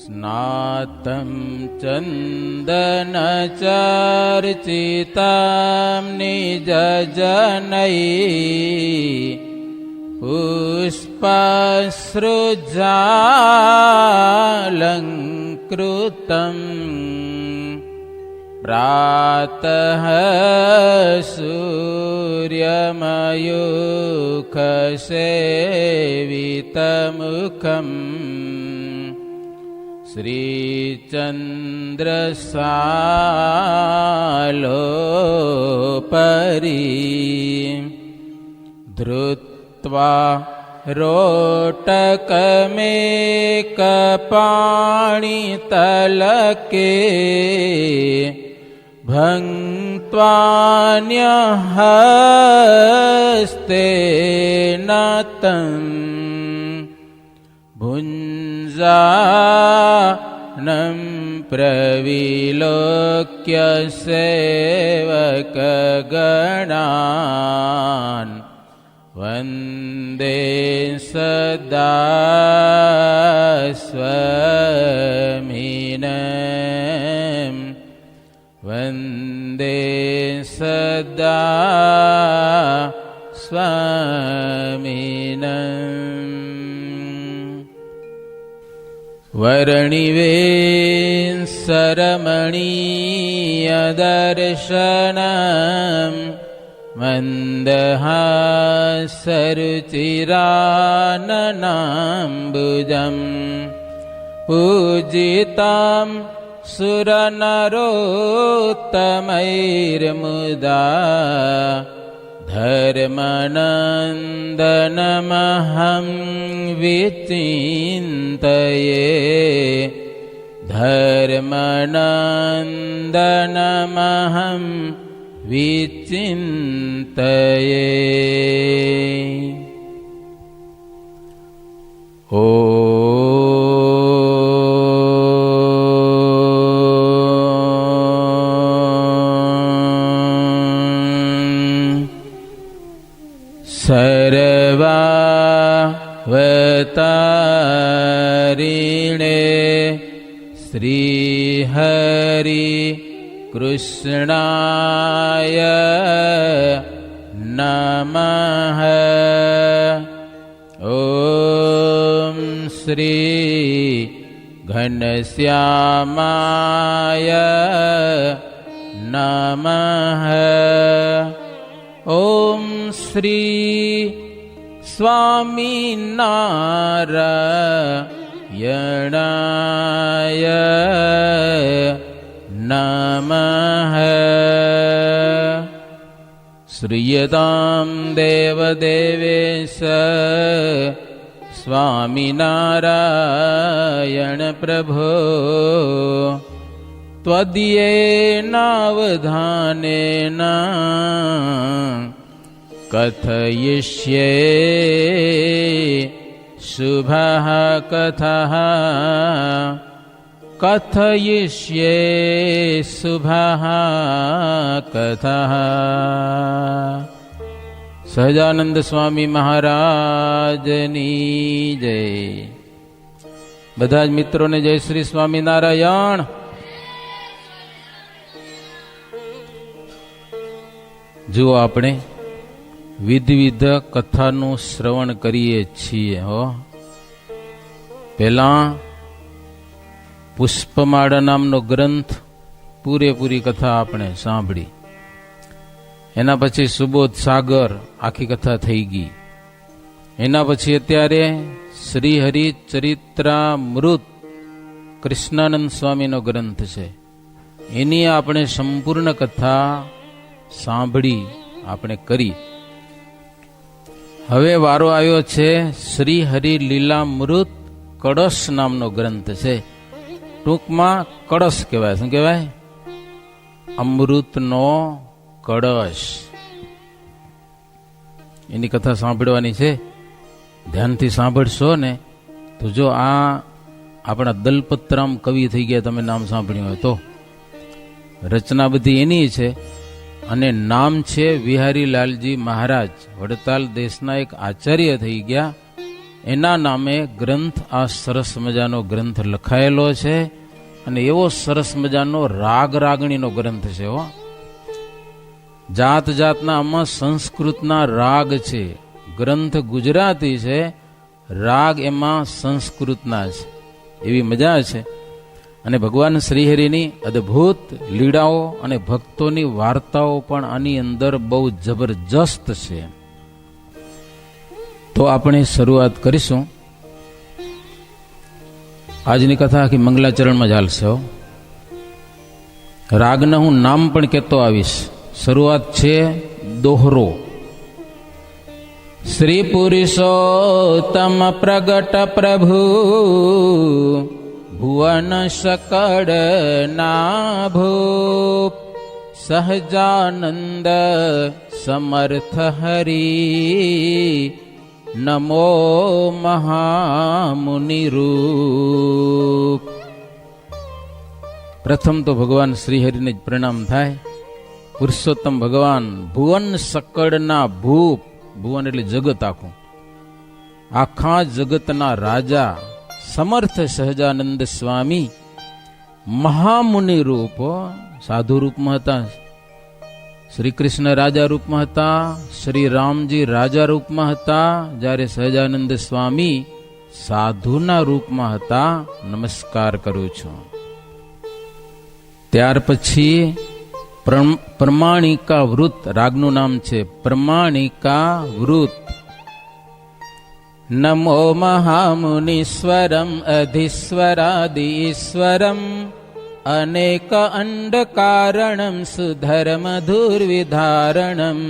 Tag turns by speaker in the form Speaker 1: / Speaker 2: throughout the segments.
Speaker 1: स्नातं चन्दनचर्चितं निजजनैः पुष्पसृजालङ्कृतम् प्रातः सूर्यमयूखसेवितमुखम् श्रीचन्द्रसालोपरि धृत्वा रोटकमेकपाणितलके भङ्क्त्वान्यहस्तेन तम् भुञ्जानं प्रविलोक्य सेवकगणान् वन्दे सदा स्वमिनम् वन्दे सदा स्वमिनम् वर्णिवेशरमणीयदर्शनम् मन्दहासरुचिराननाम्बुजम् पूजितां सुरनरोत्तमैर्मुदा धर्मनन्दनमहं विचिन्तये धर्मनन्दनमहं विचिन्तये। ॐ सर्वावतारिणे श्रीहरि कृष्णाय नमः। ॐ श्री घनश्यामाय नमः। ॐ श्री स्वामिनारायणाय नमः। श्रूयतां देवदेवेश स्वामिनारायण प्रभो त्वदीयेनावधानेन कथयिष्ये शुभः कथः कथयिष्ये शुभः कथः। સહજાનંદ સ્વામી મહારાજની જય. બધા જ મિત્રોને જય શ્રી સ્વામિનારાયણ. જુઓ, આપણે વિવિધ કથાનું શ્રવણ કરીએ છીએ. પહેલા પુષ્પમાળા નામનો ગ્રંથ પૂરેપૂરી કથા આપણે સાંભળી. એના પછી સુબોધ સાગર આખી કથા થઈ ગઈ. એના પછી અત્યારે શ્રી હરિ ચરિત્રામૃત કૃષ્ણાનંદ સ્વામીનો ગ્રંથ છે. એની આપણે સંપૂર્ણ કથા સાંભળી, આપણે કરી. હવે વારો આવ્યો છે શ્રી હરિ લીલામૃત કળશ નામનો ગ્રંથ છે. ટૂંકમાં કળશ કહેવાય. શું કહેવાય? અમૃતનો કળશ. એની કથા સાંભળવાની છે. ધ્યાનથી સાંભળશો ને તો જો આ આપણા દલપતરામ કવિ થઈ ગયા, તમે નામ સાંભળ્યું હોય તો. રચના બધી એની છે અને નામ છે વિહારીલાલજી મહારાજ. વડતાલ દેશના એક આચાર્ય થઈ ગયા. એના નામે ગ્રંથ, આ સરસ મજાનો ગ્રંથ લખાયેલો છે. અને એવો સરસ મજાનો રાગ રાગણીનો ગ્રંથ છે. જાત જાતના આમાં સંસ્કૃતના રાગ છે. ગ્રંથ ગુજરાતી છે, રાગ એમાં સંસ્કૃતના છે. એવી મજા છે. અને ભગવાન શ્રીહરિની અદ્ભુત લીલાઓ અને ભક્તોની વાર્તાઓ પણ આની અંદર બહુ જબરજસ્ત છે. તો આપણે શરૂઆત કરીશું. આજની કથા આખી મંગલાચરણમાં ચાલશે. રાગના હું નામ પણ કહેતો આવીશ. શરૂઆત છે દોહરો. શ્રી પુરુષોત્તમ પ્રગટ પ્રભુ ભુવન સકળ ના ભૂપ સહજાનંદ સમર્થ હરી નમો મહામુનિરૂપ. પ્રથમ તો ભગવાન શ્રીહરિને જ પ્રણામ થાય. પુરુષોત્તમ ભગવાન ભુવન સકળના ભૂપ, ભુવન એટલે જગત આખું, આખા જગતના રાજા સમર્થ સહજાનંદ સ્વામી મહામુનિ રૂપ, સાધુ રૂપમાં હતા. શ્રી કૃષ્ણ રાજા રૂપમાં હતા, શ્રી રામજી રાજા રૂપમાં હતા, જ્યારે સહજાનંદ સ્વામી સાધુના રૂપમાં હતા. નમસ્કાર કરું છું. ત્યાર પછી પ્રમાણિકા વૃત, રાગનું નામ છે પ્રમાણિકા વૃત. નમો મહામુનીશ્વરમ અધીશ્વરાદીશ્વરમ અનેક અંડ કારણમ સુધર્મધુર્વિધારણમ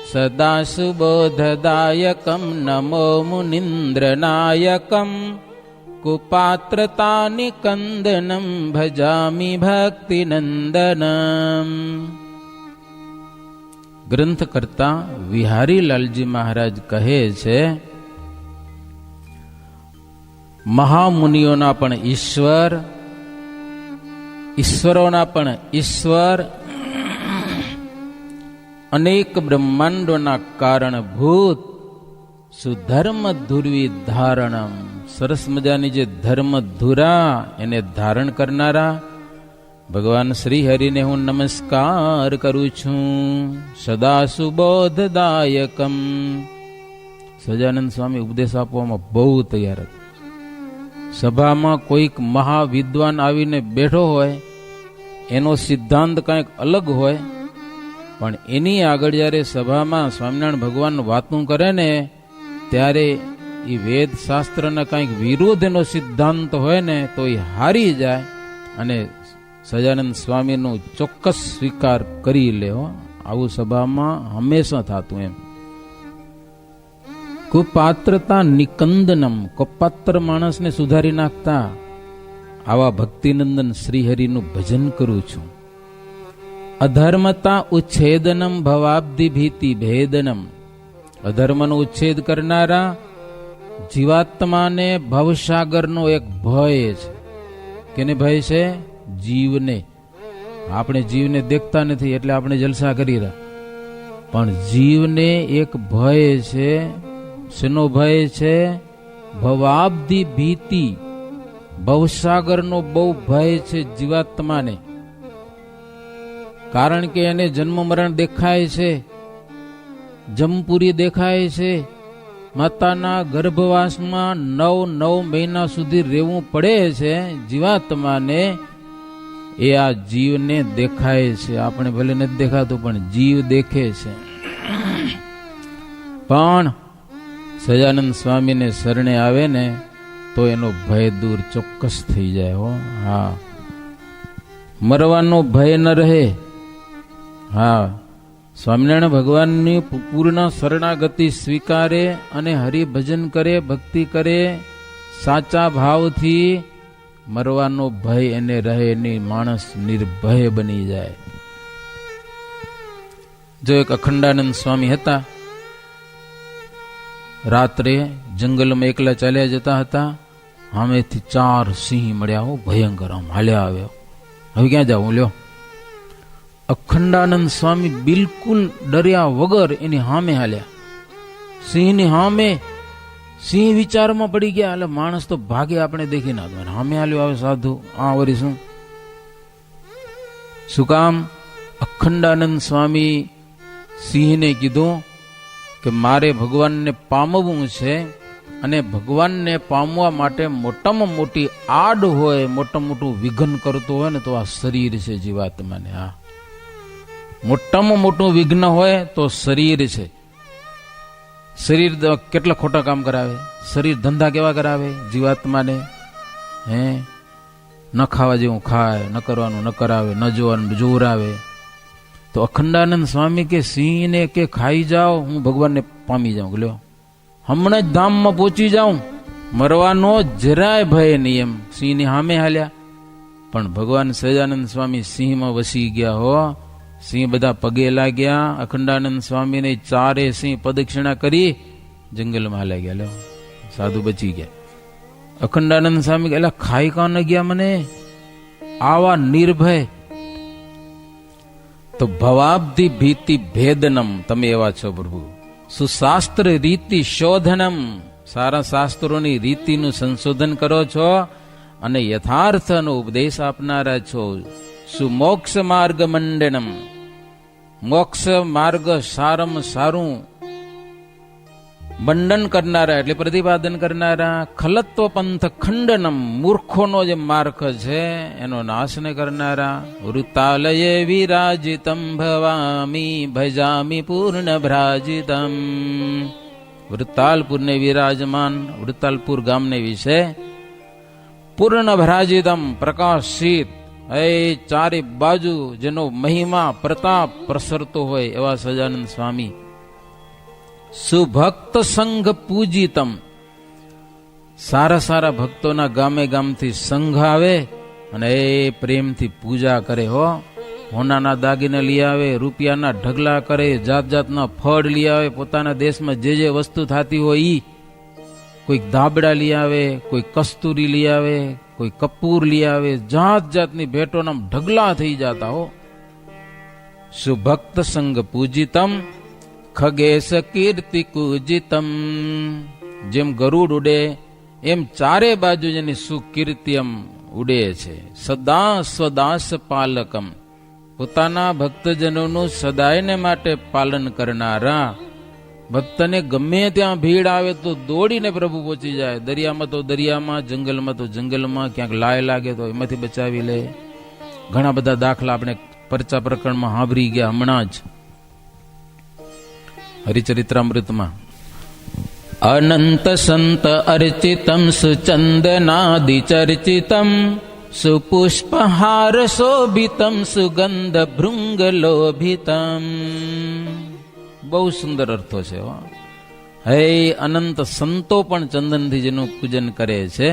Speaker 1: સદા સુબોધદાયકમ નમો મુનિન્દ્રનાયકમ કુપાત્રતાનિ કંદનમ ભજામિ ભક્તિનંદનમ. ગ્રંથ કરતા વિહારીલાલજી મહારાજ કહે છે, મહામુનિઓના પણ ઈશ્વર, ઈશ્વરોના પણ ઈશ્વર, અનેક બ્રહ્માંડોના કારણભૂત, સુધર્મ ધુર્વી ધારણમ, સરસ મજાની જે ધર્મ ધુરા એને ધારણ કરનારા ભગવાન શ્રી હરિને હું નમસ્કાર કરું છું. સદા સુબોધદાયકમ. સહજાનંદ સ્વામી ઉપદેશ આપવામાં બહુ તૈયાર હતા. સભામાં કોઈક મહાવિદ્વાન આવીને બેઠો હોય, એનો સિદ્ધાંત કંઈક અલગ હોય, પણ એની આગળ જ્યારે સભામાં સ્વામિનારાયણ ભગવાન વાતું કરે ને, ત્યારે એ વેદ શાસ્ત્રના કંઈક વિરોધ એનો સિદ્ધાંત હોય ને તો એ હારી જાય અને સહજાનંદ સ્વામીનું ચોક્કસ સ્વીકાર કરી લે. આવું સભામાં હંમેશા થતું. એમ કુપાત્રતા નિકંદનમ, કપાત્ર માણસને સુધારી નાખતા આવા ભક્તિનંદન શ્રીહરિનું ભજન કરું છું. અધર્મતા ઉચ્છેદનમ ભવાબ્ધિ ભીતિ ભેદનમ, અધર્મનો ઉચ્છેદ કરનારા જીવાત્માને ભવસાગરનો એક ભય છે. કેને ભય છે? જીવને. આપણે જીવને દેખતા નથી એટલે આપણે જલસા કરી રહ્યા, પણ જીવને એક ભય છે. શેનો ભય છે? ભવાબ્ધિ ભીતિ, ભવસાગરનો બહુ ભય છે જીવાત્માને. કારણ કે એને જન્મ મરણ દેખાય છે, જમપુરી દેખાય છે. માતાના ગર્ભવાસમાં 9 મહિના સુધી રહેવું પડે છે જીવાત્માને. એ આ જીવને દેખાય છે. આપણે ભલે નથી દેખાતું પણ જીવ દેખે છે. પણ સહજાનંદ સ્વામીને શરણે આવે ને તો એનો ભય દૂર ચોક્કસ થઈ જાય. હા, મરવાનો ભય ન રહે. હા, સ્વામિનારાયણ ભગવાનની પૂર્ણ શરણાગતિ સ્વીકારે અને હરિભજન કરે, ભક્તિ કરે સાચા ભાવથી, મરવાનો ભય એને રહે નહીં. માણસ નિર્ભય બની જાય. જો એક અખંડાનંદ સ્વામી હતા, રાત્રે જંગલમાં એકલા ચાલ્યા જતા હતા. સામેથી 4 સિંહ મળ્યા. ભયંકર, આમ હાલ્યા આવ્યો. હવે ક્યાં જાઉં લ્યો. અખંડાનંદ સ્વામી બિલકુલ ડર્યા વગર એની સામે હાલ્યા. સિંહની સામે સિંહ વિચારમાં પડી ગયા. એટલે માણસ તો ભાગે આપણે દેખી ના દો, સામે આલ્યો આવે સાધુ. આ વળી શું કામ? અખંડાનંદ સ્વામી સિંહને કીધું કે મારે ભગવાનને પામવું છે, અને ભગવાનને પામવા માટે મોટામાં મોટી આડ હોય, મોટામાં મોટું વિઘ્ન કરતું હોય ને તો આ શરીર છે જીવાત્માને. આ મોટામાં મોટું વિઘ્ન હોય તો શરીર છે. શરીર કેટલા ખોટા કામ કરાવે, શરીર ધંધા કેવા કરાવે જીવાત્માને. હે ન ખાવા જેવું ખાય, ન કરવાનું ન કરાવે, ન જોવાનું જોરાવે. તો અખંડાનંદ સ્વામી કે સિંહને કે ખાઈ જાઓ, હું ભગવાનને પામી જાઉં. લ્યો હમણાં જ ધામમાં પહોંચી જાઉં, મરવાનો જરાય ભય નહીં. એમ સિંહની સામે હાલ્યા. પણ ભગવાન સહજાનંદ સ્વામી સિંહમાં વસી ગયા હો. સિંહ બધા પગે લાગ્યા. અખંડાનંદ સ્વામીને ચારે સિંહ પ્રદક્ષિણા કરી જંગલમાં હાલ્યા ગયા. લ્યો સાધુ બચી ગયા. અખંડાનંદ સ્વામી એટલે ખાઈ કાં ન ગયા મને આવા નિર્ભય? તો ભવાબ્ધિ ભીતિ ભેદનમ, તમે એવા છો પ્રભુ. સુશાસ્ત્ર રીતિ શોધનમ, સારા શાસ્ત્રોની રીતિનું સંશોધન કરો છો અને યથાર્થનો ઉપદેશ આપનારા છો. સુમોક્ષ માર્ગ મંડનમ, મોક્ષ માર્ગ સારમ સારું મંડન કરનારા એટલે પ્રતિપાદન કરનારા. ખલત્વ પંથ ખંડનમ, મૂર્ખોનો જે માર્ગ છે એનો નાશને કરનારા. વૃતાલયે વિરાજિતમ ભવામી ભજામી પૂર્ણ ભ્રાજિતમ. વૃતાલપુરને વિરાજમાન, વૃતાલપુર ગામને વિશે પૂર્ણ ભ્રાજિતમ, પ્રકાશિત, એ ચારે બાજુ જેનો મહિમા પ્રતાપ પ્રસરતો હોય એવા સહજાનંદ સ્વામી. સુભક્ત સંઘ પૂજિતમ, સારા સારા ભક્તોના ગામે ગામથી સંઘ આવે અને એ પ્રેમથી પૂજા કરે. હો હોનાના દાગીને લઈ આવે, રૂપિયાના ઢગલા કરે, જાત જાતના ફળ લઈ આવે. પોતાના દેશમાં જે વસ્તુ થતી હોય ઈ, કોઈ ધાબડા લઈ આવે, કોઈ કસ્તુરી લઈ આવે, કોઈ કપૂર લઈ આવે, જાત જાતની ભેટોના ઢગલા થઈ જતા. હો સુભક્ત સંઘ પૂજિતમ ખગેશ કીર્તિ કુજિતમ. જેમ ગરુડ ઉડે એમ ચારે બાજુ જેની સુકીર્તિ એમ ઉડે છે. સદા સ્વદાસ પાલકમ, પોતાના ભક્તજનોનું સદાયને માટે પાલન કરનારા. ભક્તને ગમે ત્યાં ભીડ આવે તો દોડીને પ્રભુ પહોંચી જાય. દરિયામાં તો દરિયામાં, જંગલમાં તો જંગલમાં, ક્યાંક લાય લાગે તો એમાંથી બચાવી લે. ઘણા બધા દાખલા આપણે પરચા પ્રકરણમાં સાંભળી ગયા હમણાં જ હરિચરિત્રામૃતમાં. અનંત સંત અર્ચિતમ સુચંદનાદિ ચર્ચિતમ સુપુષ્પહાર શોભિતમ સુગંધ ભૃંગ લોભિતમ. બહુ સુંદર અર્થો છે. હે અનંત સંતો પણ ચંદનથી જેનું પૂજન કરે છે.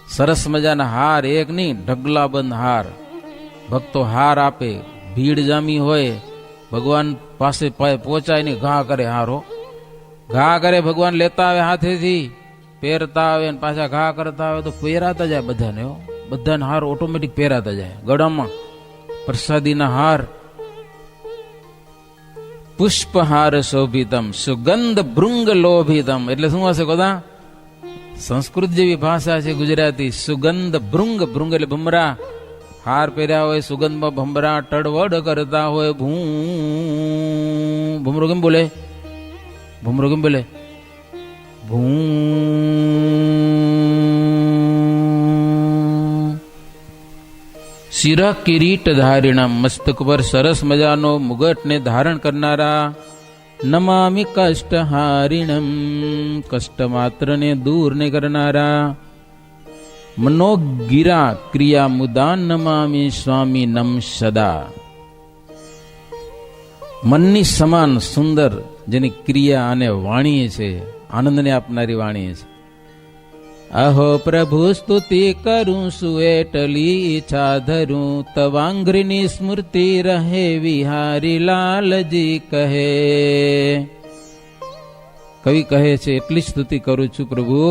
Speaker 1: સરસ મજાના હાર, એક નહીં ઢગલાબંધ હાર. ભક્તો હાર આપે, ભીડ જામી હોય, ભગવાન પાસે પહોંચાય ને ઘા કરે. હારો ઘા કરે, ભગવાન લેતા આવે હાથેથી, પહેરતા આવે ને પાછા ઘા કરતા આવે તો પહેરાતા જાય બધાને. બધાને હાર ઓટોમેટિક પહેરાતા જાય. ગળામાં પ્રસાદીના હાર. પુષ્પહાર શોભિતમ સુગંધ ભૃંગ લોભિતમ. એટલે શું હશે બધા? સંસ્કૃત જેવી ભાષા છે ગુજરાતી. સુગંધ ભૃંગ, ભૃંગ એટલે ભમરા. હાર પહેર્યા હોય, સુગંધમાં ભમરા ટળવડ કરતા હોય. ભમરો કેમ બોલે? ભમરો કેમ બોલે? શિર કિરીટ ધારિણા, મસ્તક પર સરસ મજાનો મુગટને ધારણ કરનારા. નમામિ કષ્ટ હારિણમ, કષ્ટ માત્રને દૂર ને કરનારા. મનોગિરા ક્રિયા મુદાન નમામિ સ્વામી નમ સદા. મનની સમાન સુંદર જેની ક્રિયા અને વાણી છે, આનંદને આપનારી વાણી છે. અહો પ્રભુ સ્તુતિ કરું સુએટલી ઈચ્છા ધરું, તવાંઘ્રીની સ્મૃતિ રહે વિહારી લાલજી કહે. કવિ કહે છે એટલી સ્તુતિ કરું છું પ્રભુ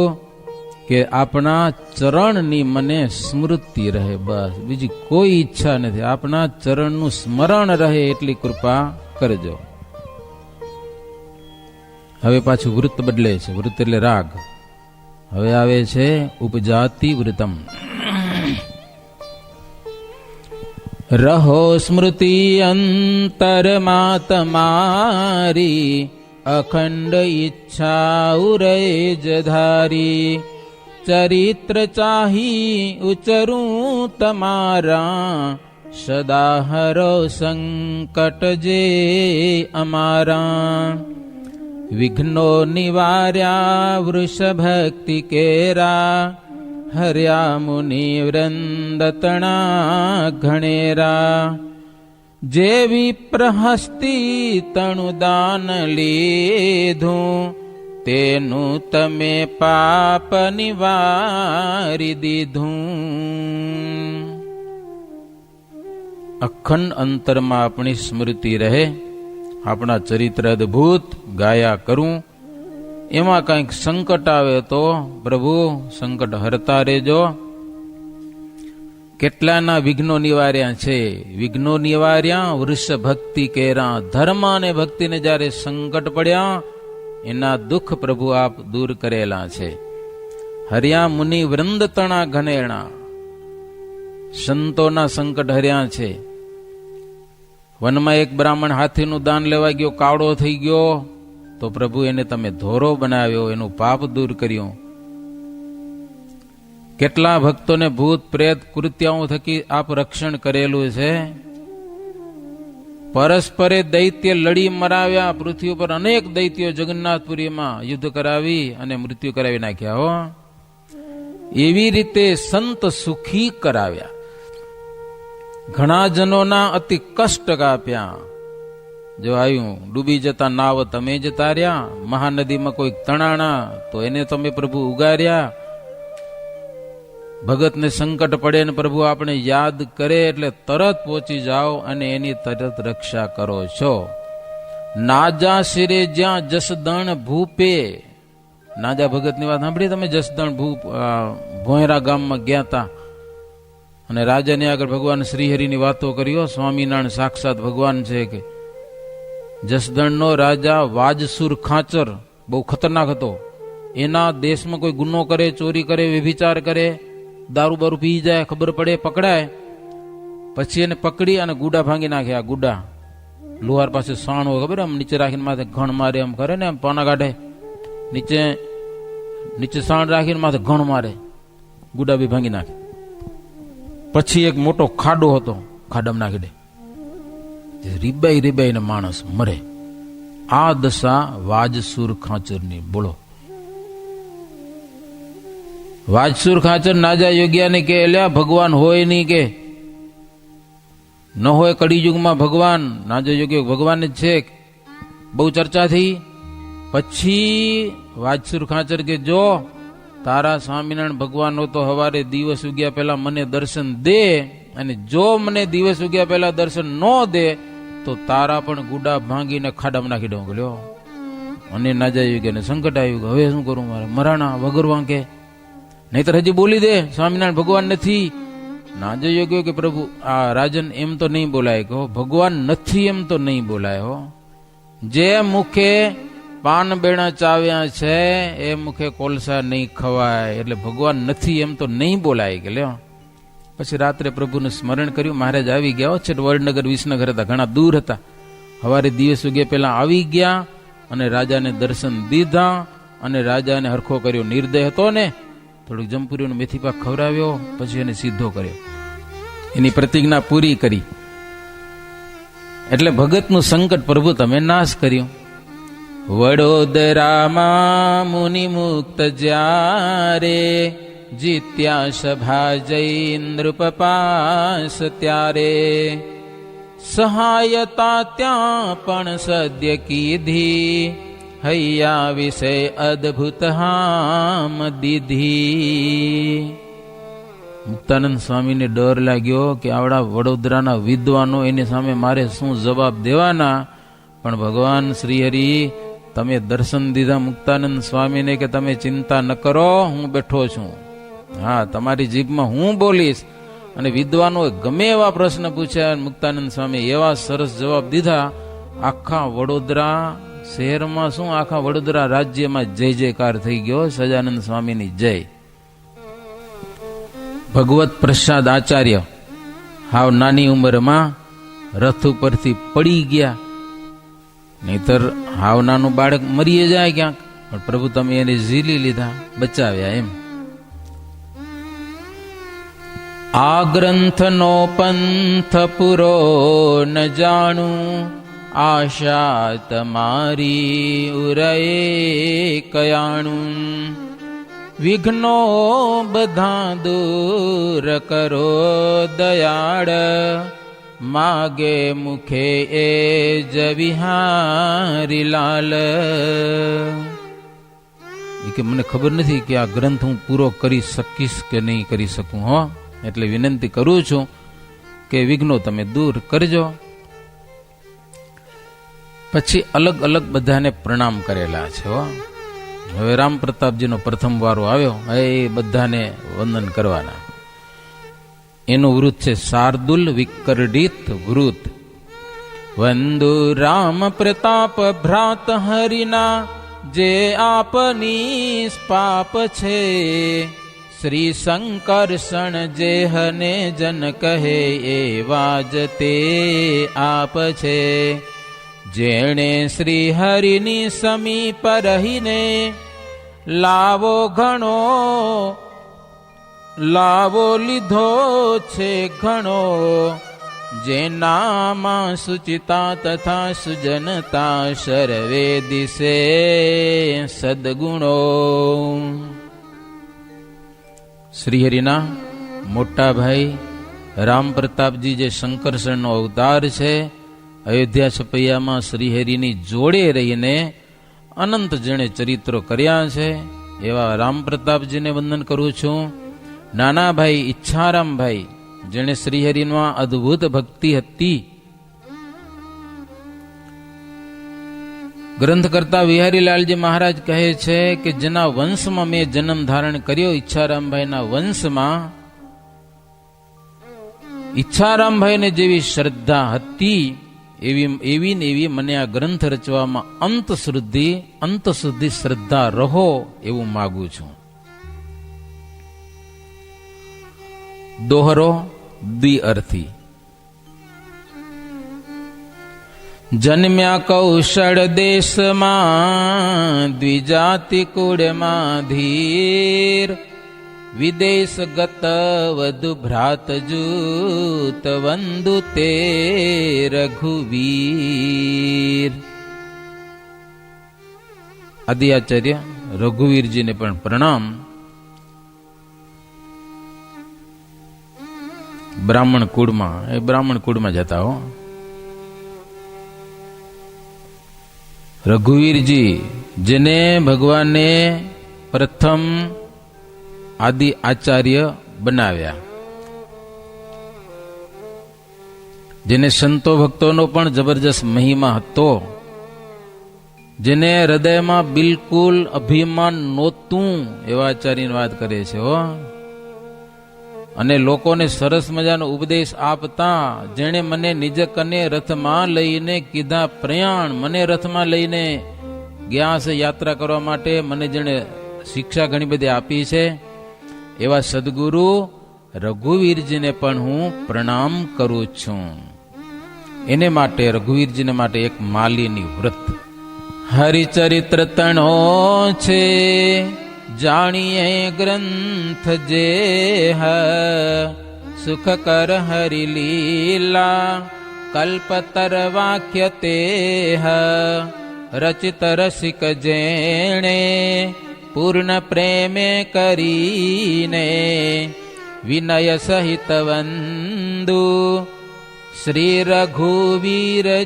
Speaker 1: કે આપણા ચરણની મને સ્મૃતિ રહે. બસ બીજી કોઈ ઈચ્છા નથી. આપણા ચરણનું સ્મરણ રહે એટલી કૃપા કરજો. હવે પાછું વૃત્ત બદલે છે. વૃત્ત એટલે રાગ. હવે આવે છે ઉપજાતિ વૃતમ. રહો સ્મૃતિ અંતરમાં તમારી, અખંડ ઈચ્છા ઉરેજ ધારી. ચરિત્ર ચાહી ઉચરું તમારા, સદા હરો સંકટ જે અમારા. વિઘ્નો નિવાર્યા વૃષભક્તિ કેરા, હર્યા મુનિ વૃંદ તણા ઘણેરા. જેવી પ્રહસ્તી તણુ દાન લીધું, તેનું તમે પાપ નિવારી દીધું. અખંડ અંતરમાં આપણી સ્મૃતિ રહે, આપણા ચરિત્ર અદભુત ગાયા કરું. એમાં કંઈક સંકટ આવે તો પ્રભુ સંકટ હરતા રહેજો. કેટલાના વિઘ્નો નિવાર્યા છે. વિઘ્નો નિવાર્યા વૃષ ભક્તિ કેરા. ધર્મ અને ભક્તિને જ્યારે સંકટ પડ્યા, એના દુઃખ પ્રભુ આપ દૂર કરેલા છે. હર્યા મુનિ વૃંદ તણા ઘનેણા. સંતોના સંકટ હર્યા છે. વનમાં એક બ્રાહ્મણ હાથીનું દાન લેવા ગયો, કાવડો થઈ ગયો, તો પ્રભુ એને તમે ધોરો બનાવ્યો, એનું પાપ દૂર કર્યું. કેટલા ભક્તોને ભૂત પ્રેત કૃત્યાઓ થકી આપ રક્ષણ કરેલું છે. પરસ્પરે દૈત્ય લડી મરાવ્યા. પૃથ્વી પર અનેક દૈત્યો જગન્નાથપુરીમાં યુદ્ધ કરાવી અને મૃત્યુ કરાવી નાખ્યા હો. એવી રીતે સંત સુખી કરાવ્યા. ઘણા જનોના અતિ કષ્ટ કાપ્યા. જો આવ્યું ડૂબી જતા નાવ તમે જતા રહ્યા, મહાનદીમાં કોઈ તણાણા તો એને તમે પ્રભુ ઉગાર્યા. ભગતને સંકટ પડે ને પ્રભુ આપણે યાદ કરે એટલે તરત પહોંચી જાઓ અને એની તરત રક્ષા કરો છો. નાજા શિરે જ્યાં જસદણ ભૂપે. નાજા ભગતની વાત સાંભળી તમે? જસદણ ભોયરા ગામમાં ગયા હતા અને રાજાને આગળ ભગવાન શ્રીહરિની વાતો કર્યો. સ્વામિનારાયણ સાક્ષાત ભગવાન છે. કે જસદણનો રાજા વાજસુર ખાચર બહુ ખતરનાક હતો. એના દેશમાં કોઈ ગુનો કરે, ચોરી કરે, વ્યભિચાર કરે, દારૂ બારૂ પી જાય, ખબર પડે, પકડાય, પછી એને પકડી અને ગુડા ભાંગી નાખે. આ ગુડા લુહાર પાસે સાણ હોય ખબર, આમ નીચે રાખીને માથે ઘણ મારે, એમ કરે ને, એમ પાના કાઢે, નીચે સાણ રાખીને માથે ઘણ મારે, ગુડા બી ભાંગી નાખે. પછી એક મોટો ખાડો હતો, ખાડામાં નાખી દે, રીબાઈ ને માણસ મરે. આ દશા વાજસુર ખાચરની. બોલો, વાજસુર ખાચર નાજા યોગ્યાને કે એલ્યા ભગવાન હોય નહીં, કે ન હોય કળિયુગમાં ભગવાન. નાજા યોગ્ય ભગવાન જ છે. બહુ ચર્ચા થઈ. પછી વાજસુર ખાચર કે જો તારા સ્વામિનારાયણ ભગવાન હો તો હવારે દિવસ ઉગ્યા પહેલા મને દર્શન દે, અને જો મને દિવસ ઉગ્યા પહેલા દર્શન ન દે તો તારા પણ ગુડા ભાંગીને ખાડામાં નાખી દઉં. લ્યો, અને નાજા યોગ્યને સંકટ આવ્યું. હવે શું કરું? મારે મરાણા વગર વાંકે, નહીતર હજી બોલી દે સ્વામિનારાયણ ભગવાન નથી. નાજા યોગ્ય કે પ્રભુ આ રાજન એમ તો નહીં બોલાય, કહો ભગવાન નથી એમ તો નહીં બોલાય હો. જે મુખે પાન બેણા ચાવ્યા છે એ મુખે કોલસા નહીં ખવાય. એટલે ભગવાન નથી એમ તો નહીં બોલાય કે લ્યો. પછી રાત્રે પ્રભુનું સ્મરણ કર્યું. મહારાજ આવી ગયા છે. વડનગર વિસનગર હતા, ઘણા દૂર હતા. સવારે દિવસ ઉગ્યા પહેલા આવી ગયા અને રાજાને દર્શન દીધા અને રાજાને હરખો કર્યો. નિર્દય હતો ને, થોડુંક જમપુરીનો મેથી પાક ખવડાવ્યો, પછી એને સીધો કર્યો, એની પ્રતિજ્ઞા પૂરી કરી. એટલે ભગતનું સંકટ પ્રભુ તમે નાશ કર્યું. વડોદરામાં મુનિ મુક્ત જ્યારે, જીત્યા સભા જઈ નૃપપાસ ત્યારે. સહાયતા ત્યાં પણ સદ્ય કીધી, હૈયા વિશે અદભુત હામ દીધી. મુક્તાનંદ સ્વામીને ડર લાગ્યો કે આવડા વડોદરાના વિદ્વાનો એની સામે મારે શું જવાબ દેવાના. પણ ભગવાન શ્રીહરિ તમે દર્શન દીધા મુક્તાનંદ સ્વામીને કે તમે ચિંતા ન કરો, હું બેઠો છું. હા, તમારી જીભમાં હું બોલીશ. અને વિદ્વાનો ગમે એવા પ્રશ્ન પૂછ્યા, મુક્તાનંદ સ્વામી એવા સરસ જવાબ દીધા. આખા વડોદરા શહેરમાં શું આખા વડોદરા રાજ્યમાં જય જયકાર થઈ ગયો, સજાનંદ સ્વામીની જય. ભગવત પ્રસાદ આચાર્ય હાવ નાની ઉંમરમાં રથ ઉપરથી પડી ગયા. નહીતર હાવ નાનું બાળક મરી જાય ક્યાંક, પણ પ્રભુ તમે એને ઝીલી લીધા, બચાવ્યા. એમ આ ગ્રંથનો પંથ પૂરો ન જાણું, આશા તમારી ઉરયે કયાણું. વિઘ્નો બધા દૂર કરો દયાળ, માગે મુખે એ જ વિહારી લાલ. કે મને ખબર નથી કે આ ગ્રંથ હું પૂરો કરી શકીશ કે નહીં કરી શકું. હો, એટલે વિનંતી કરું છું કે વિઘ્નો તમે દૂર કરજો. પછી અલગ અલગ બધાને પ્રણામ કરેલા છે. હો, હવે રામ પ્રતાપજીનો પ્રથમ વારો આવ્યો, એ બધાને વંદન કરવાના. એનું વૃત છે શાર્દુલ વિકરડિત વૃત. વંદુ રામ પ્રતાપ ભ્રાત હરિના, જે આપની પાપ છે. શ્રી શંકરષણ જેહને જન કહે, એવા જ તે આપ છે. જેણે શ્રી હરિની સમીપ રહીને, લાવો ઘણો લાવો લીધો છે ઘણો. જેનામાં સુચિતા તથા સુજનતા, સર્વે દિશે સદગુણો. શ્રીહરિના મોટા ભાઈ રામ પ્રતાપજી જે શંકરષણનો અવતાર છે, અયોધ્યા છપૈયામાં શ્રીહરિની જોડે રહીને અનંત જેણે ચરિત્રો કર્યા છે, એવા રામ પ્રતાપજીને વંદન કરું છું. નાના ભાઈ ઈચ્છારામભાઈ, જેણે શ્રીહરિમાં અદ્ભુત ભક્તિ હતી. ગ્રંથ કરતા વિહારીલાલજી મહારાજ કહે છે કે જેના વંશમાં મેં જન્મ ધારણ કર્યો, ઈચ્છારામભાઈના વંશમાં, ઈચ્છારામભાઈને જેવી શ્રદ્ધા હતી એવી ને એવી મને આ ગ્રંથ રચવામાં અંત સુધી શ્રદ્ધા રહો એવું માગું છું. દોહરો દ્વિઅર્થી. જન્મ્યા કૌશળ દેશમાં, દ્વિજાતિ કુળમાં ધીર. વિદેશ ગત વધુ ભ્રાત જૂત, વંદુ તે રઘુવીર. આદિ આચાર્ય રઘુવીરજીને પણ પ્રણામ. બ્રાહ્મણ કુળમાં જતા હો. રઘુવીરજી જેને ભગવાને પ્રથમ આદિ આચાર્ય બનાવ્યા, જેને સંતો ભક્તોનો પણ જબરજસ્ત મહિમા હતો, જેને હૃદયમાં બિલકુલ અભિમાન નહોતું, એવા આચાર્યની વાત કરે છે. હો, અને લોકોને સરસ મજાનો ઉપદેશ આપતા, જેણે મને નિજ કને રથમાં લઈને કીધા પ્રયાણ, મને રથમાં લઈને ગયા છે યાત્રા કરવા માટે, મને જેણે શિક્ષા ઘણી બધી આપી છે, એવા સદગુરુ રઘુવીરજીને પણ હું પ્રણામ કરું છું. એને માટે રઘુવીરજીને માટે એક માલીની વ્રત. હરિચરિત્ર તણો છે, જાણીએ ગ્રંથ જે હ. સુખ કર હરિ લીલા, કલ્પતર વાક્ય તે હ. રચિત રસિક જેણે, પૂર્ણ પ્રેમે કરીને. વિનય સહિત વંદુ શ્રી રઘુવીરજીને.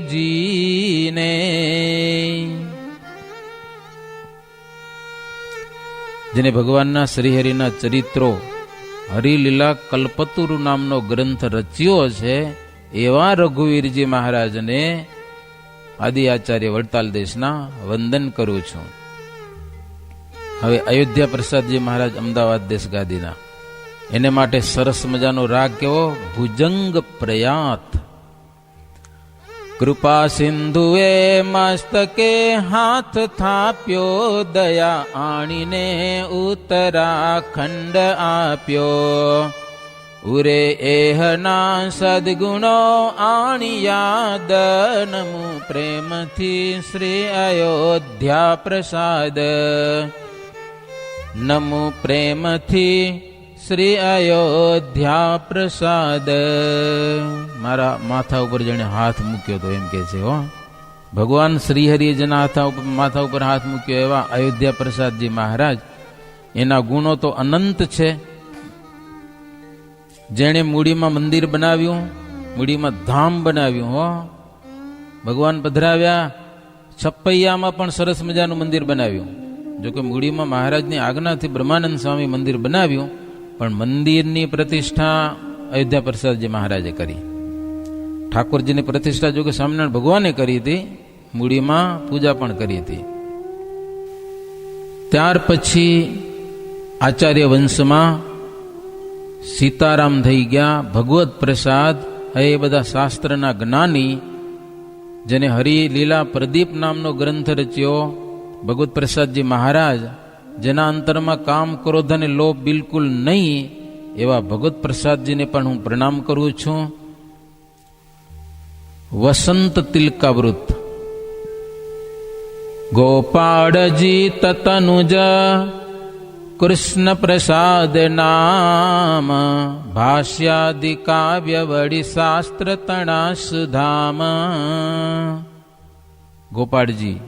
Speaker 1: જેને ભગવાનના શ્રીહરિના ચરિત્રો, હરિલીલા કલ્પતુરુ નામનો ગ્રંથ રચ્યો છે, એવા રઘુવીરજી મહારાજને આદિ આચાર્ય વડતાલ દેશના વંદન કરું છું. હવે અયોધ્યા પ્રસાદજી મહારાજ અમદાવાદ દેશ ગાદીના, એને માટે સરસ મજાનો રાગ કેવો, ભુજંગ પ્રયાત. કૃપા સિંધુએ મસ્તકે હાથ થાપ્યો, દયા આણીને ઉત્તરાખંડ આપ્યો. ઉરે એહના સદગુણો આણિયાદ, નમું પ્રેમથી શ્રી અયોધ્યા પ્રસાદ. નમું પ્રેમથી શ્રી અયોધ્યા પ્રસાદ. મારા માથા ઉપર જેણે હાથ મૂક્યો તો એમ કે છે હો, ભગવાન શ્રીહરિએ જેના માથા ઉપર હાથ મૂક્યો એવા અયોધ્યા પ્રસાદજી મહારાજ, એના ગુણો તો અનંત છે. જેણે મૂડીમાં મંદિર બનાવ્યું, મૂડીમાં ધામ બનાવ્યું હો, ભગવાન પધરાવ્યા, છપૈયામાં પણ સરસ મજાનું મંદિર બનાવ્યું. જોકે મૂડીમાં મહારાજની આજ્ઞાથી બ્રહ્માનંદ સ્વામી મંદિર બનાવ્યું, પણ મંદિરની પ્રતિષ્ઠા અયોધ્યા પ્રસાદજી મહારાજે કરી. ઠાકોરજીની પ્રતિષ્ઠા જોકે સ્વામિનારાયણ ભગવાને કરી હતી, મૂડીમાં પૂજા પણ કરી હતી. ત્યાર પછી આચાર્ય વંશમાં સીતારામ થઈ ગયા, ભગવત પ્રસાદ એ બધા શાસ્ત્રના જ્ઞાની, જેને હરિલીલા પ્રદીપ નામનો ગ્રંથ રચ્યો ભગવત પ્રસાદજી મહારાજ, જેના અંતરમાં કામ ક્રોધ અને લોભ બિલકુલ નહીં, એવા ભગવત પ્રસાદજીને પણ હું પ્રણામ કરું છું. વસંત તિલકાવૃત. ગોપાળજી તતનુજ કૃષ્ણ પ્રસાદ નામ, ભાષ્યાદિ કાવ્ય વડી શાસ્ત્ર તણા સુધામ. ગોપાળજી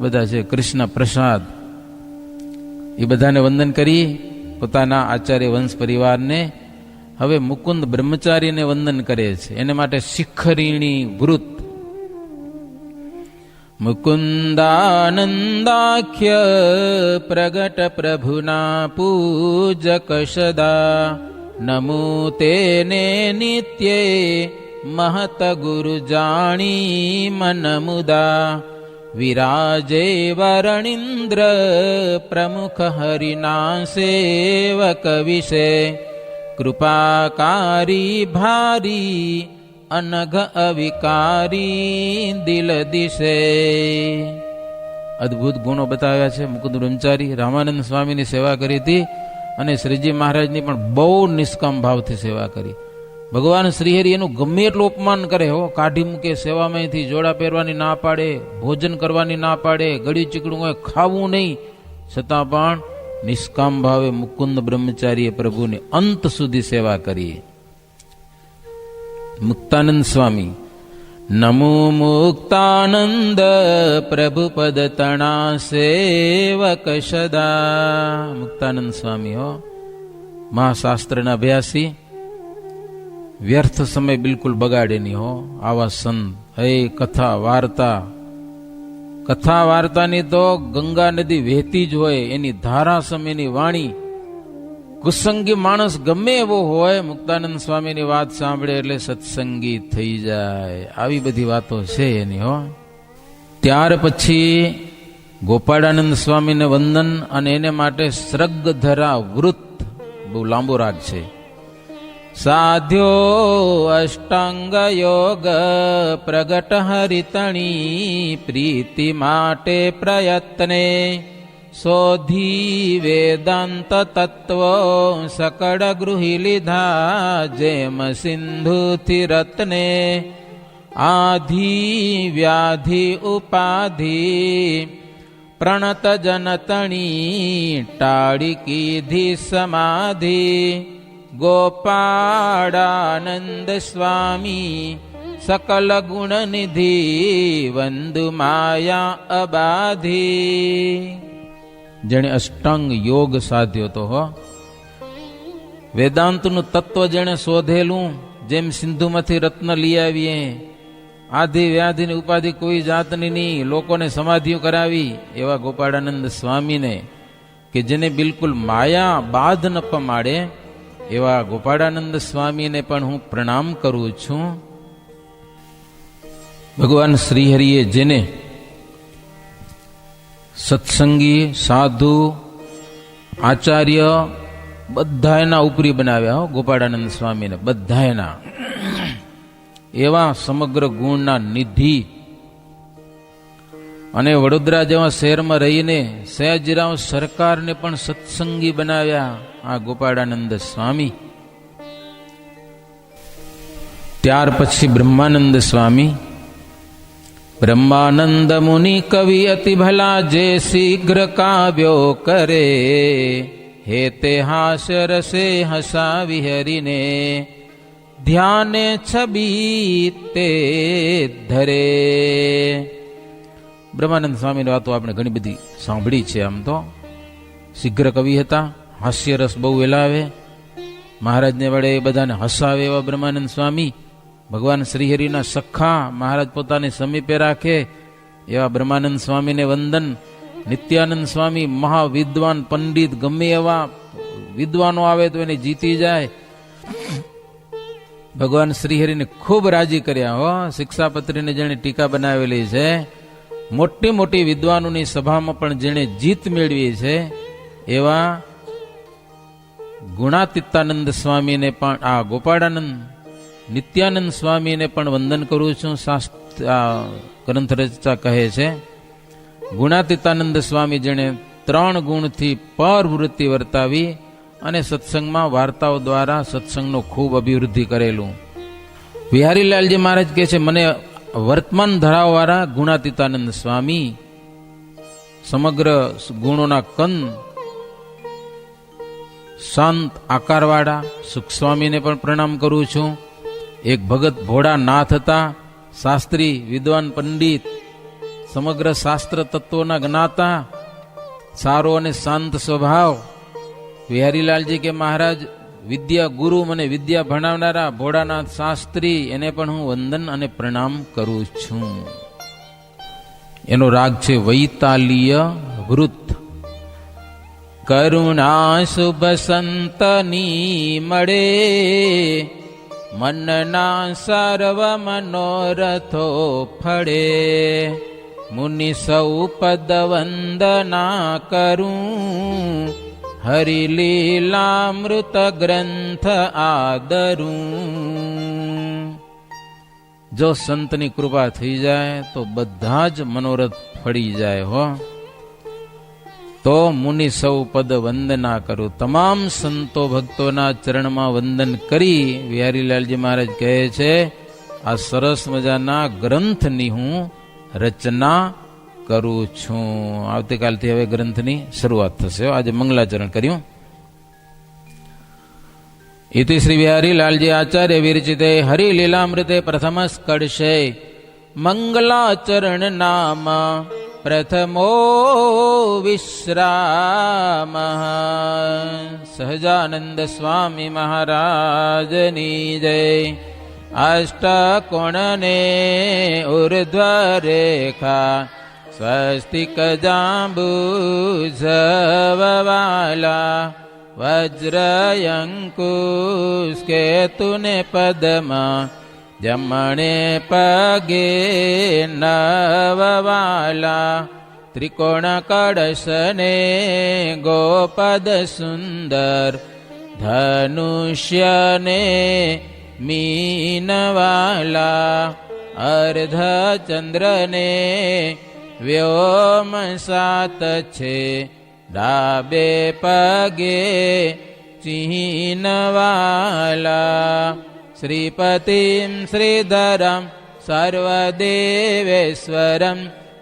Speaker 1: બધા છે કૃષ્ણ પ્રસાદ, એ બધાને વંદન કરી પોતાના આચાર્ય વંશ પરિવારને. હવે મુકુંદ બ્રહ્મચારીને વંદન કરે છે, એને માટે શિખરીણી વૃત. મુકુંદાનંદાખ્ય પ્રગટ પ્રભુના પૂજક સદા, નમો તેને નિત્યે મહત ગુરુ જાણી મન મુદા. વિરાજે વરણિન્દ્ર પ્રમુખ હરિના સેવક વિશે, કૃપાકારી ભારી અનઘ અવિકારી દિલ દિશે. અદભુત ગુણો બતાવ્યા છે મુકુંદ બ્રહ્મચારી. રામાનંદ સ્વામીની સેવા કરી હતી અને શ્રીજી મહારાજની પણ બહુ નિષ્કામ ભાવથી સેવા કરી. ભગવાન શ્રીહરિ એનું ગમે એટલું અપમાન કરે હો, કાઢી મૂકે સેવામાંથી, જોડા પહેરવાની ના પાડે, ભોજન કરવાની ના પાડે, ગળ્યું ચીકડું હોય ખાવું નહીં, છતાં પણ નિષ્કામ ભાવે મુકુંદ બ્રહ્મચારીએ પ્રભુની અંત સુધી સેવા કરી. મુક્તાનંદ સ્વામી. નમો મુક્તાનંદ પ્રભુપદ તણા સેવક સદા. મુક્તાનંદ સ્વામી હો, મહાશાસ્ત્રના અભ્યાસી, વ્યર્થ સમય બિલકુલ બગાડે નહીં હો. આવા સંત હે કથા વાર્તાની તો ગંગા નદી વહેતી જ હોય, એની ધારા સમયની વાણી. કુસંગી માણસ ગમે એવો હોય, મુક્તાનંદ સ્વામીની વાત સાંભળે એટલે સત્સંગી થઈ જાય. આવી બધી વાતો છે એની હો. ત્યાર પછી ગોપાળાનંદ સ્વામીને વંદન, અને એને માટે શ્રગધરા વૃત, બહુ લાંબો રાગ છે. સાધ્યો અષ્ટાંગ યોગ પ્રગટ હરિતણી, પ્રીતિ માટે પ્રયત્ને શોધી વેદાંત તત્વો સકળ ગૃહી લીધા. જેમ સિંધુથી રત્ને આધિ વ્યાધિ ઉપાધિ, પ્રણત જનતણી ટાળી કીધી સમાધિ. ગોપાળાનંદ સ્વામી સકલ ગુણ નિધિ, વંદુ માયા અબાધી. જેણે અષ્ટાંગ યોગ સાધ્યો તો હો, વેદાંતનું તત્વ જેણે શોધેલું, જેમ સિંધુમાંથી રત્ન લઈ આવીએ, આધિ વ્યાધિની ઉપાધિ કોઈ જાતની નહીં, લોકોને સમાધિઓ કરાવી, એવા ગોપાળાનંદ સ્વામીને, કે જેને બિલકુલ માયા બાધ ન પમાડે, એવા ગોપાળાનંદ સ્વામીને પણ હું પ્રણામ કરું છું. ભગવાન શ્રીહરિએ જેને સત્સંગી, સાધુ, આચાર્ય બધા એના ઉપરી બનાવ્યા હો, ગોપાળાનંદ સ્વામીને બધા એના. એવા સમગ્ર ગુણના નિધિ અને વડોદરા જેવા શહેરમાં રહીને સયાજીરાવ સરકારને પણ સત્સંગી બનાવ્યા આ ગોપાળાનંદ સ્વામી. ત્યાર પછી બ્રહ્માનંદ સ્વામી. બ્રહ્માનંદ મુનિ કવિ અતિ ભલા, જે શીઘ્ર કાવ્યો કરે, હે તે હાસ્ય રસે હસાવી હરીને, ધ્યાને છબી તે ધરે. બ્રહ્માનંદ સ્વામીની વાતો આપણે ઘણી બધી સાંભળી છે. આમ તો શીઘ્ર કવિ હતા, હાસ્ય રસ બહુ વેલાવે, મહારાજને વડે એ બધાને હસાવે એવા બ્રહ્માનંદ સ્વામી. ભગવાન શ્રીહરિના સખા મહારાજ પોતાની સમીપે રાખે એવા બ્રહ્માનંદ સ્વામીને વંદન. નિત્યાનંદ સ્વામી મહાવિદ્વાન પંડિત, ગમે એવા વિદ્વાનો આવે તો એને જીતી જાય. ભગવાન શ્રીહરિને ખૂબ રાજી કર્યા હો. શિક્ષાપત્રીને જેણે ટીકા બનાવેલી છે, મોટી મોટી વિદ્વાનોની સભામાં પણ જેણે જીત મેળવી છે એવા ગુણાતીતાનંદ સ્વામીને પણ, આ ગોપાળાનંદ નિત્યાનંદ સ્વામીને પણ વંદન કરું છું. ગ્રંથ રચતા કહે છે, ગુણાતીતાનંદ સ્વામી જેણે 3 ગુણથી પરવૃત્તિ વર્તાવી અને સત્સંગમાં વાર્તાઓ દ્વારા સત્સંગનો ખૂબ અભિવૃદ્ધિ કરેલું. વિહારીલાલજી મહારાજ કહે છે, મને વર્તમાન ધરાવવાળા ગુણાતીતાનંદ સ્વામી, સમગ્ર ગુણોના કંદ, શાંત આકારવાળા સુખ સ્વામીને પણ પ્રણામ કરું છું. એક ભગત ભોળા નાથ હતા, શાસ્ત્રી, વિદ્વાન પંડિત, સમગ્ર શાસ્ત્ર તત્વોના જ્ઞાતા, સારો અને શાંત સ્વભાવ. વિહારીલાલજી કે મહારાજ વિદ્યા ગુરુ, મને વિદ્યા ભણાવનારા ભોળાનાથ શાસ્ત્રી, એને પણ હું વંદન અને પ્રણામ કરું છું. એનો રાગ છે વૈતાલીય વૃત્ત. કરુણા શુભ સંતની મળે, મનના સર્વ મનોરથો ફળે, મુનિ સૌ પદ વંદના કરું, હરિલીલામૃત ગ્રંથ આદરું. જો સંતની કૃપા થઈ જાય તો બધા જ મનોરથ ફળી જાય હો. તો મુનિ સૌ પદ વંદના કરું, તમામ સંતો ભક્તોના ચરણમાં વંદન કરી વિહારીલાલજી મહારાજ કહે છે, આ સરસ મજાના ગ્રંથની હું રચના કરું છું. આવતીકાલથી હવે ગ્રંથની શરૂઆત થશે. આજે મંગલાચરણ કર્યું. ઇતિ શ્રી વિહારીલાલજી આચાર્ય વિરચિતે હરિલીલામૃતે પ્રથમ સ્કર્ષે મંગલાચરણ નામ પ્રથમો વિશ્રામ. સહજાનંદ સ્વામી મહારાજની જય. અષ્ટકોણને ઉર્ધ્વ રેખા, સ્વસ્તિક જાંબુઝવાલા, વજ્રયંકુશ કેતુને પદમાં, જમણે પગે નવવાલા, ત્રિકોણ કળશને ગોપદ સુંદર, ધનુષ્યને મીનવાલા, અર્ધ ચંદ્રને વ્યોમ સાત છે, ડાબે પગે ચિહ્નવાલા, શ્રીપતિમ શ્રીધરમ સર્વદેવેશ્વરમ,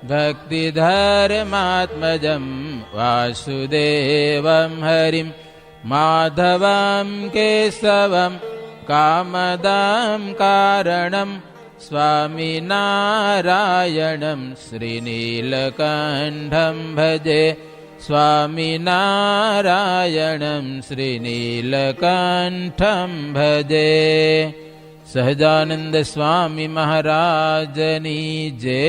Speaker 1: ભક્તિધર્માત્મજમ વાસુદેવમ હરિમ, માધવમ કેશવમ કામદામ કારણમ, સ્વામિનારાયણમ શ્રીનીલકંઠમ ભજે, સ્વામિનારાયણમ શ્રીનીલકંઠમ ભજે. સહજાનંદ સ્વામી મહારાજની જય.